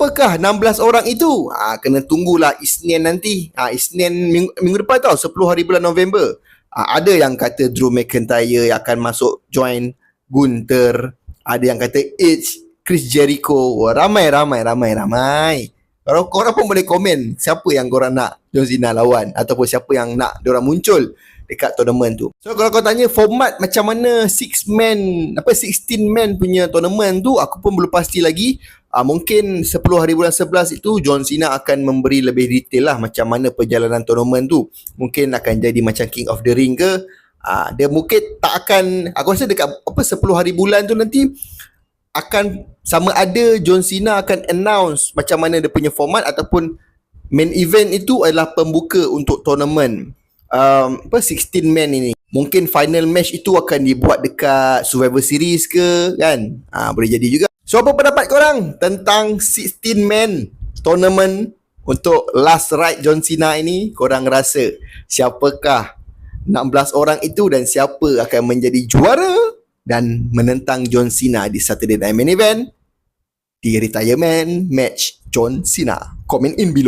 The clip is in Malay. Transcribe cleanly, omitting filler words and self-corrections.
Siapakah 16 orang itu? Kena tunggulah Isnin nanti. Isnin minggu depan tau, 10 hari bulan November. Ada yang kata Drew McIntyre akan masuk join Gunther. Ada yang kata Edge, Chris Jericho. Ramai. Korang pun boleh komen siapa yang korang nak John Cena lawan, ataupun siapa yang nak diorang muncul dekat tournament tu. So kalau kau tanya format macam mana 16 man punya tournament tu, aku pun belum pasti lagi. Mungkin 10 hari bulan 11 itu John Cena akan memberi lebih detail lah macam mana perjalanan tournament tu. Mungkin akan jadi macam King of the Ring ke. Dia mungkin tak akan, aku rasa dekat 10 hari bulan tu nanti akan sama ada John Cena akan announce macam mana dia punya format, ataupun main event itu adalah pembuka untuk tournament 16 man ini. Mungkin final match itu akan dibuat dekat Survivor Series ke kan. Boleh jadi juga. So apa pendapat korang tentang 16 man tournament untuk last ride John Cena ini? Korang rasa siapakah 16 orang itu dan siapa akan menjadi juara dan menentang John Cena di Saturday Night Main Event di Retirement Match John Cena? Comment in below.